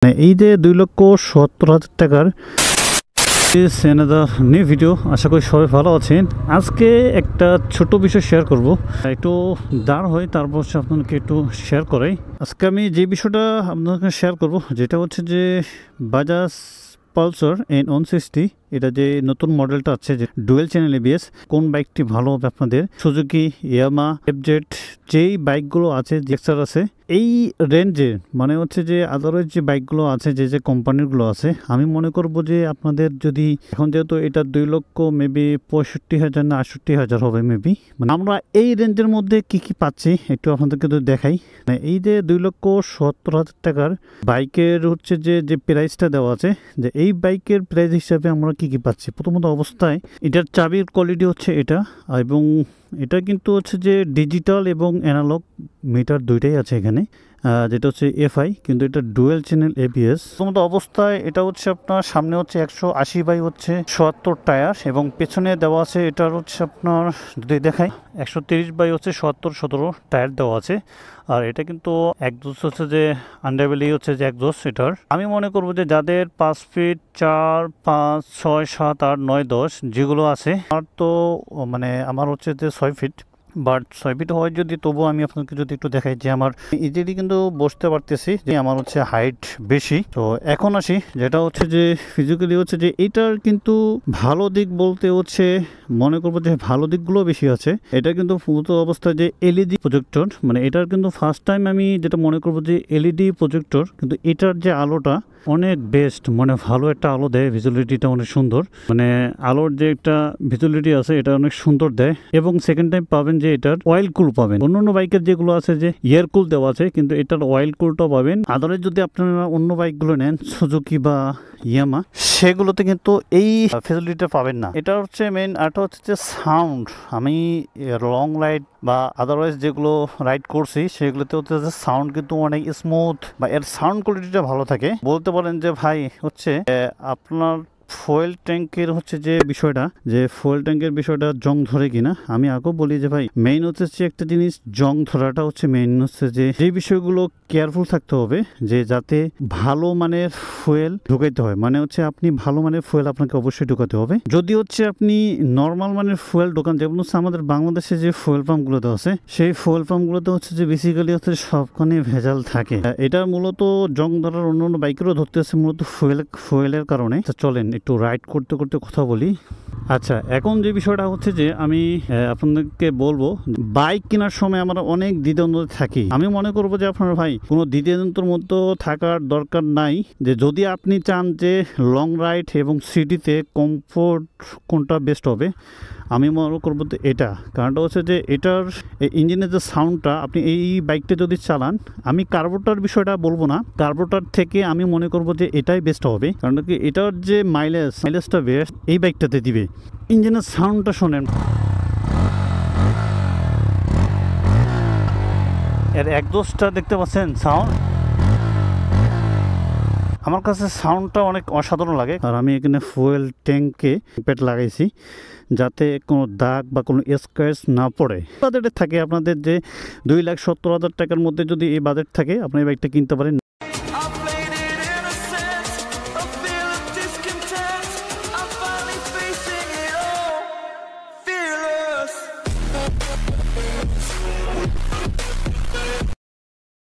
এই যে 2,70,000 টাকার নিউ ভিডিও। আশা করি সবাই ভালো আছেন। আজকে একটা ছোট বিষয় শেয়ার করব, একটু দাঁড় হয় তারপর আপনাদেরকে একটু শেয়ার করাই। আজকে আমি যে বিষয়টা আপনাদেরকে শেয়ার করব যেটা হচ্ছে যে বাজাজ পালসার N160, এটা যে নতুন মডেলটা আছে যে ডুয়েল চ্যানেল ABS, কোন বাইকটি ভালো হবে আপনাদের? সুজুকি, ইয়ামা, FZ যেই বাইকগুলো আছে, জেক্সার আছে এই রেঞ্জে, মানে হচ্ছে যে আদারওয়াইজ যে বাইকগুলো আছে, যে কোম্পানিগুলো আছে, আমি মনে করব যে আপনাদের যদি এখন যেহেতু এটা 2 লক্ষ মেবি 65,000 না 68,000 হবে মেবি, মানে আমরা এই রেঞ্জের মধ্যে কি কি পাচ্ছি একটু আপনাদেরকে তো দেখাই। মানে এই যে 2,70,000 টাকার বাইকের হচ্ছে যে প্রাইসটা দেওয়া আছে, যে এই বাইকের প্রাইস হিসাবে আমরা কি কি পাচ্ছি। প্রথমত অবস্থায় এটার চাবির কোয়ালিটি হচ্ছে এটা, এবং এটা কিন্তু হচ্ছে যে ডিজিটাল এবং অ্যানালগ মিটার দুইটাই আছে এখানে, যেটা হচ্ছে FI, কিন্তু এটা ডুয়েল চ্যানেল ABS। প্রথমত অবস্থায় এটা হচ্ছে আপনার সামনে হচ্ছে 180/77 টায়ার, এবং পেছনে দেওয়া আছে এটার হচ্ছে আপনার যদি দেখাই 130/77 টায়ার দেওয়া আছে। আর এটা কিন্তু একজোস হচ্ছে যে আন্ডারবেলি হচ্ছে যে একজোস এটার। আমি মনে করবো যে যাদের 5 ফিট 4, 5, 6, 7, 8, 9, 10 যেগুলো আছে, আর তো মানে আমার হচ্ছে যে 6 ফিট, বাট 6 ফিট হয় যদি, তবুও আমি আপনাকে যদি একটু দেখাই যে আমার ইজিলি কিন্তু বসতে পারতেছি, যে আমার হচ্ছে হাইট বেশি। তো এখন আসি যেটা হচ্ছে যে ফিজিক্যালি হচ্ছে যে এটার কিন্তু ভালো দিক বলতে হচ্ছে মনে করবো যে ভালো দিকগুলো বেশি আছে। এটা কিন্তু মূলত অবস্থায় যে LED প্রজেক্টর, মানে এটার কিন্তু ফার্স্ট টাইম আমি যেটা মনে করবো যে LED প্রজেক্টর, কিন্তু এটার যে আলোটা অনেক বেস্ট, মানে ভালো একটা আলো দেয়, ভিজুয়ালিটিটা অনেক সুন্দর, মানে আলোর যে একটা ভিজুয়ালিটি আছে এটা অনেক সুন্দর দেয়। এবং সেকেন্ড টাইম পাবেন যে এটার অয়েল কুল পাবেন। অন্য বাইকের যেগুলো আছে যে এয়ার কুল দেওয়া আছে, কিন্তু এটার অয়েল কুলটাও পাবেন। আদারওয়াইজ যদি আপনারা অন্য বাইকগুলো নেন সুজুকি বা ইয়ামা, সেগুলোতে কিন্তু এই ফেসিলিটিটা পাবেন না। এটা হচ্ছে মেইন। আরটা হচ্ছে যে সাউন্ড, আমি লং রাইড বা আদারওয়াইজ যেগুলো রাইড করছি সেগুলোতে হচ্ছে যে সাউন্ড কিন্তু অনেক স্মুথ, বা এর সাউন্ড কোয়ালিটিটা ভালো থাকে। বলতে পারেন যে ভাই হচ্ছে আপনার ফুয়েল ট্যাঙ্কের হচ্ছে যে বিষয়টা, যে ফুয়েল ট্যাঙ্কের বিষয়টা জং ধরে কিনা। আমি আগেও বলি যে ভাই মেইন হচ্ছে যে একটা জিনিস, জং ধরাটা হচ্ছে মেইন হচ্ছে যে বিষয়গুলো কেয়ারফুল থাকতে হবে, যে যাতে ভালো মানের ফুয়েল ঢুকাইতে হয়। মানে হচ্ছে আপনি ভালো মানের ফুয়েল আপনাকে অবশ্যই ঢুকাতে হবে। যদি হচ্ছে আপনি নর্মাল মানের ফুয়েল ঢোকান, যেমন হচ্ছে আমাদের বাংলাদেশে যে ফুয়েল পাম্পগুলোতে আছে, সেই ফুয়েল পাম্পগুলোতে হচ্ছে যে বেসিক্যালি হচ্ছে সবখানে ভেজাল থাকে। এটা মূলত জং ধরার অন্য বাইকেরও ধরতেছে মূলত ফুয়েলের কারণে। চলেন একটু রাইড করতে করতে কথা বলি। আচ্ছা, এখন যে বিষয়টা হচ্ছে যে আমি আপনাদেরকে বলবো, বাইক কেনার সময় আমরা অনেক দ্বিধাদ্বন্দ্বে থাকি। আমি মনে করবো যে আপনার ভাই কোনো দ্বিধাদ্বন্দ্বের মধ্যে থাকার দরকার নাই। যে যদি আপনি চান যে লং রাইড এবং সিটিতে কমফোর্ট কোনটা বেস্ট হবে, আমি মনে করবো তো এটা। কারণটা হচ্ছে যে এটার ইঞ্জিনের যে সাউন্ডটা, আপনি এই বাইকটা যদি চালান, আমি কার্বোটার বিষয়টা বলবো না, কার্বোটার থেকে আমি মনে করবো যে এটাই বেস্ট হবে। কারণ কি এটার যে মাইলেজটা বেস্ট এই বাইকটাতে দিবে। ইঞ্জিনের সাউন্ডটা শোনেন, এর একজোস্টটা দেখতে পাচ্ছেন, সাউন্ড আমার কাছে সাউন্ডটা অনেক অসাধারণ লাগে। আর আমি এখানে ফুয়েল ট্যাঙ্কে পেট লাগাইছি যাতে কোনো দাগ বা কোনো স্ক্র্যাচ না পড়ে। বাজেটে থাকে আপনাদের যে 2,70,000 টাকার মধ্যে যদি এই বাজেট থাকে, আপনি এই বাইকটা কিনতে পারেন।